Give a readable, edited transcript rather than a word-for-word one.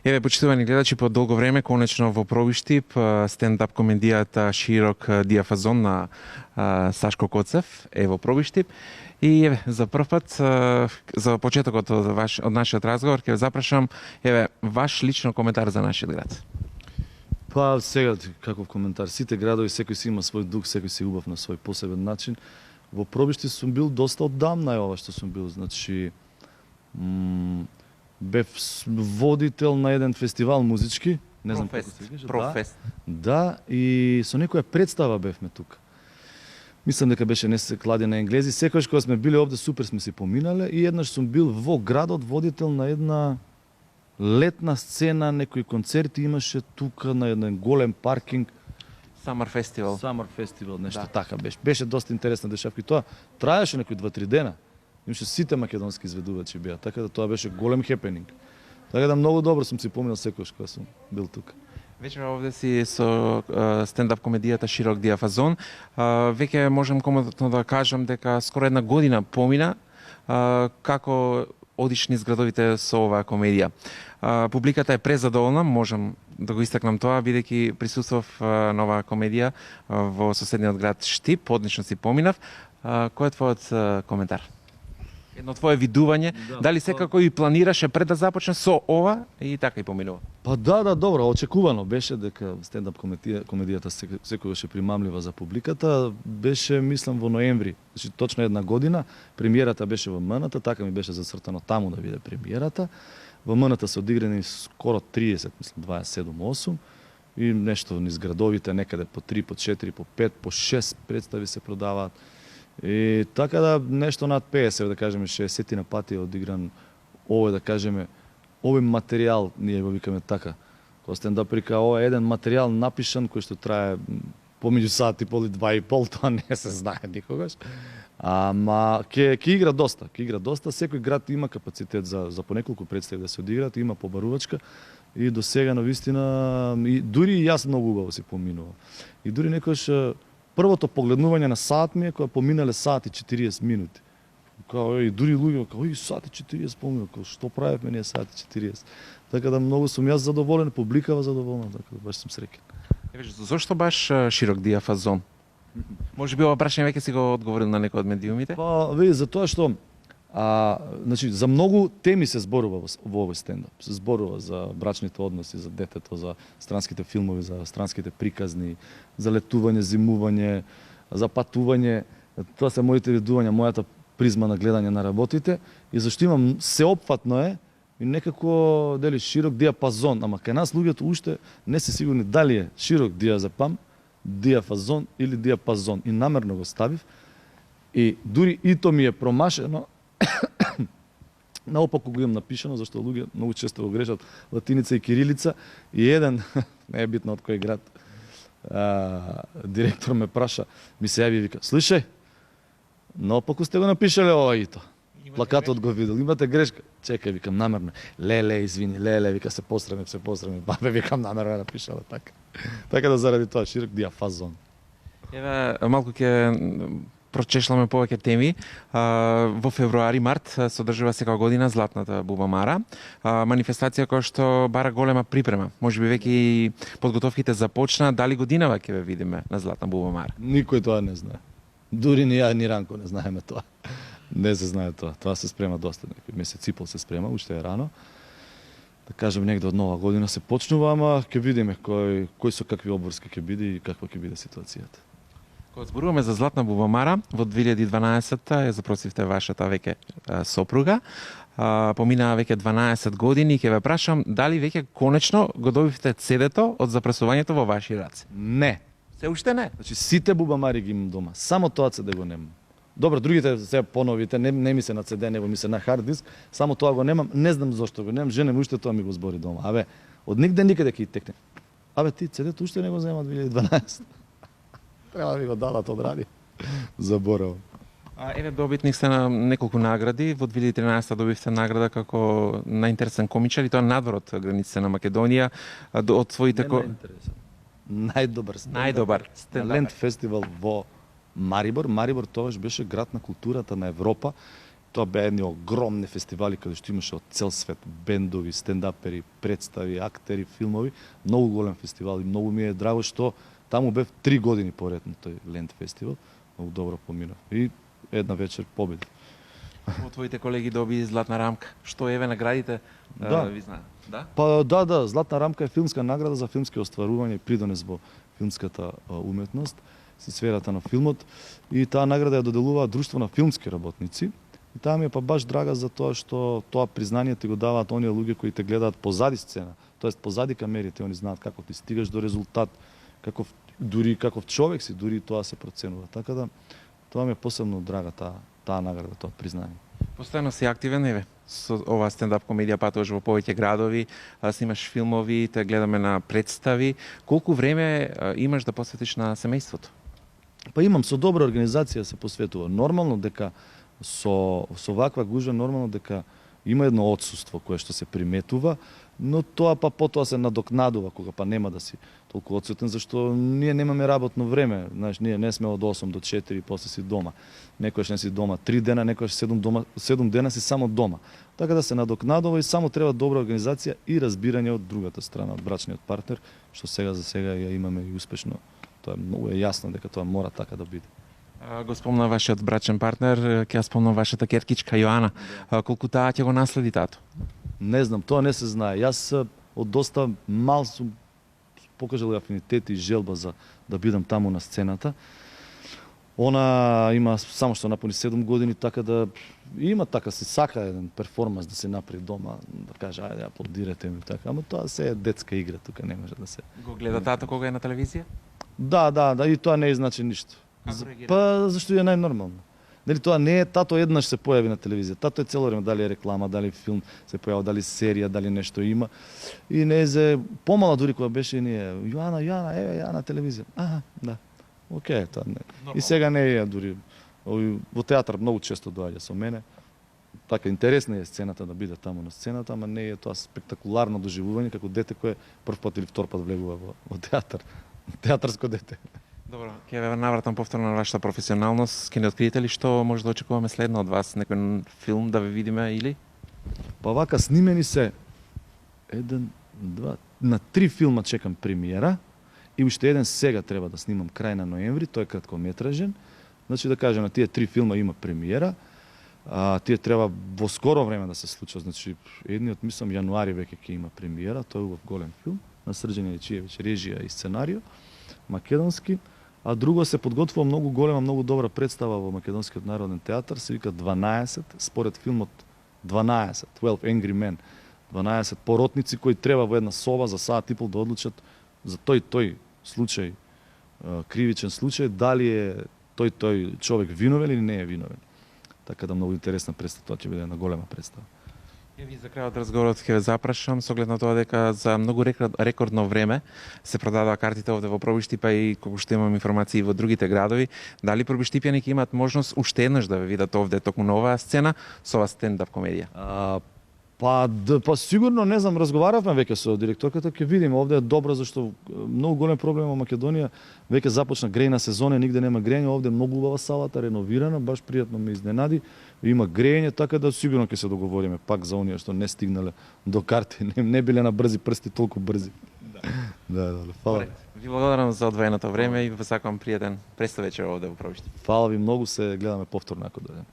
Еве, почитувани гледачи, по долго време, конечно во пробиштип, стендап комедијата Широк дијафазон на Сашко Коцев е во пробиштип. И еве, за прв пат, за почетокот од нашиот разговор, ќе ве запрашам, еве, ваш лично коментар за нашиот град. Па сега каков коментар, сите градови секој си има свој дух, секој си убав на свој посебен начин. Во пробиштип сум бил доста оддамна е ова што сум бил, значи бев водител на еден фестивал музички, не знам како се викаше. Профест. Да, и со некоја представа бевме тука. Мислам дека беше не се кладе на енглези. Секогаш кога сме биле овде супер сме си поминале и еднаш сум бил во градот водител на една летна сцена, некои концерти имаше тука на еден голем паркинг. Summer Festival. Summer Festival, нешто Да. така беше. Беше доста интересна дешавка и тоа траеше некои 2-3 дена. Имаше сите македонски изведувачи беа, така да тоа беше голем хепенинг. Така да многу добро сум си поминал секогаш кога сум бил тука. Вечера овде си со стендап комедијата Широк дијафазон. Веќе можам комотно да кажам дека скоро една година помина како одиш низ градовите со оваа комедија. Публиката е презадоволна, можам да го истакнам тоа, бидејќи присуствував на оваа комедија во соседниот град Штип, одлично си поминав. Кој е твојот коментар? Едно твое видување, Да, дали секако и планираше пред да започне со ова и така и поминува? Па да, добро, очекувано беше дека стендап комедијата секогаш е примамлива за публиката. Беше, мислам, во ноември, значи точно една година. Премиерата беше во МНТ, така ми беше зацртано таму да биде премиерата. Во МНТ се одиграни скоро 30, мислам 27-8 и нешто низ градовите некаде по 3, по 4, по 5, по 6 представи се продаваат. И така да нешто над 50, да кажеме 60 на пати е одигран овој, да кажеме, овој материјал, ние го викаме така. Кога стендаприка, ова е еден материјал напишан кој што трае помеѓу сат и пол и 2 и пол, тоа не се знае никогаш. Ама ќе игра доста, секој град има капацитет за по неколку представи да се одиграат, има побарувачка и до сега навистина и дури и јас многу убаво си поминувам. И дури некојаш првото погледнување на сат ми е кога поминале сат и 40 минути. Као и дури луѓе као и сат и 40 поминува, као што правевме ние сат и 40. Така да многу сум јас задоволен, публикава задоволна, така да баш сум среќен. Зошто баш Широк дијафазон? Може би ова прашање веќе си го одговорил на некој од медиумите? Па, види, за тоа што значи, за многу теми се зборува во овој стендап. Се зборува за брачните односи, за детето, за странските филмови, за странските приказни, за летување, зимување, за патување. Тоа се моите видувања, мојата призма на гледање на работите и зашто имам сеопфатно е и некако дали широк диапазон, ама кај нас луѓето уште не се сигурни дали е широк диафазон или диапазон и намерно го ставив и дури и то ми е промашено. Наопаку го имам напишано, зашто луѓе многу често го грешат латиница и кирилица и еден, не е битно од кој град, директор ме праша, ми се јави и вика, слушај, наопаку сте го напишале ова и то. Плакатот го видел, имате грешка. Чекај, викам, намерно. Леле, извини, леле, вика, се посрами. Бабе, викам, намерно е напишала така. Така да заради тоа широк диафазон. Еве, малку ќе прочешламе повеќе теми. Во февруари-март се одржува секоја година Златната бубамара. Манифестација која што бара голема припрема. Може би веќе и подготовките започна. Дали годинава ќе ве видиме на Златна бубамара? Никој тоа не знае. Дури ни ја, ни Ранко не знаеме тоа. Не се знае тоа. Тоа се спрема доста. Некој месец и пол се спрема, уште е рано. Да кажем, негде од нова година се почнува, ама ќе видиме кој со какви обврски ќе биде и каква ќе биде ситуацијата. Кога зборуваме за Златна бубамара, во 2012-та ја запросивте вашата веќе сопруга. Поминаа веќе 12 години и ќе ве прашам дали веќе конечно го добивте CD-то од запресувањето во ваши раце? Не. Се уште не. Значи сите бубамари ги имам дома. Само тоа CD го немам. Добро, другите се поновите, не ми се на CD, него ми се на хард диск, само тоа го немам, не знам зошто го немам, жене ми уште тоа ми го збори дома. Абе, од нигде никаде ќе текне. Абе, ти CD-то уште не го зема 2012. Треба да ми го дадат од ради. Заборавам. Еве, добитник сте на неколку награди. Во 2013 добивте награда како најинтересен комичар и тоа надвор од границите на Македонија. Од своите... Не најинтересен. Најдобар стендап. Најдобар Талент фестивал во Марибор. Марибор тогаш беше град на културата на Европа тоа беа едни огромни фестивали каде што имаше од цел свет бендови, стендапери, представи, актери, филмови, многу голем фестивал и многу ми е драго што таму бев 3 години поред на тој Ленд фестивал, многу добро поминав и една вечер победи. Од твоите колеги доби златна рамка. Што еве наградите? Да. Ви знае. Да? Па да, златна рамка е филмска награда за филмски остварувања и придонес во филмската уметност, си сферата на филмот и таа награда ја доделува Друштво на филмски работници. И таа ми е па баш драга за тоа што тоа признание ти го даваат оние луѓе кои те гледаат позади сцена, тоест позади камерите, они знаат како ти стигаш до резултат, каков човек си, дури тоа се проценува. Така да тоа ми е посебно драга таа награда, тоа признание. Постојано си активен, еве, со оваа стендап комедија патуваш во повеќе градови, снимаш филмови, те гледаме на представи. Колку време имаш да посветиш на семејството? Па имам со добра организација се посветува. Нормално дека со ваква гужва нормално дека има едно отсуство кое што се приметува, но тоа па потоа се надокнадува кога па нема да си толку отсутен, зашто ние немаме работно време. Знаеш, ние не сме од 8 до 4 и после си дома. Некојаш не си дома 3 дена, некојаш 7 дена си само дома. Така да се надокнадува и само треба добра организација и разбирање од другата страна, од брачниот партнер, што сега за сега ја имаме и успешно. Тоа е многу јасно дека тоа мора така да биде. Го спомна вашиот брачен партнер, ќе ја спомнам вашата керкичка Јоана. Колку таа ќе го наследи тато? Не знам, тоа не се знае. Јас од доста мал сум покажал афинитет и желба за да бидам таму на сцената. Она има само што напуни 7 години, така да има така се сака еден перформанс да се направи дома, да каже ајде аплодирате ми така, ама тоа се е детска игра, тука не може да се. Го гледа тато кога е на телевизија? Да, и тоа не значи ништо. Па зашто е најнормално. Дали тоа не е тато еднаш се појави на телевизија. Тато е цело време, дали е реклама, дали филм се појавил, дали серија, дали нешто има. И не е помала дури кога беше ние Јоана, еве ја на телевизија. Да. Океј, тоа не. И сега не е дури во театар многу често доаѓа со мене. Така интересна е сцената да биде таму на сцената, ама не е тоа спектакуларно доживување како дете кое прв пат или втор пат влегува во театар. Театарско дете. Добро, ќе ве навратам повторно на вашата професионалност. Ќе ни откриете ли што може да очекуваме следно од вас? Некој филм да ве видиме или? Па вака снимени се 1, 2, на 3 филма чекам премиера и уште еден сега треба да снимам крај на ноември, тој е краткометражен. Значи да кажем, на тие 3 филма има премиера. Тие треба во скоро време да се случат. Значи едниот мислам јануари веќе ќе има премиера, тој е убав голем филм на Срđan Јачиевиќ, режија и сценарио, македонски. А друго се подготвува многу голема, многу добра представа во Македонскиот народен театар, се вика 12, според филмот 12 Angry Men, 12 поротници кои треба во една соба за саат и пол да одлучат за тој случај, кривичен случај, дали е тој човек виновен или не е виновен. Така да многу интересна представа, тоа ќе биде една голема представа. Ви за крајот разговорот ќе ве запрашам со оглед на тоа дека за многу рекордно време се продадоа картите овде во Пробиштип, па и колку што имам информации во другите градови. Дали пробиштипјани ќе имаат можност уште еднаш да ве видат овде токму на оваа сцена со ова стендап комедија? Па сигурно, не знам, разговаравме веќе со директорката, ќе видиме. Овде е добро зашто многу голем проблем во Македонија. Веќе започна грејна сезона, нигде нема грејње, овде е многу убава салата, реновирана, баш пријатно ме изненади. Има грејње, така да сигурно ќе се договориме пак за оние што не стигнале до карти, не биле на брзи прсти толку брзи. Да, фала. Ви благодарам за одвоеното време и ви сакам пријатен представечер овде во Пробиштип. Фала ви многу, се гледаме повторно ако дојдем.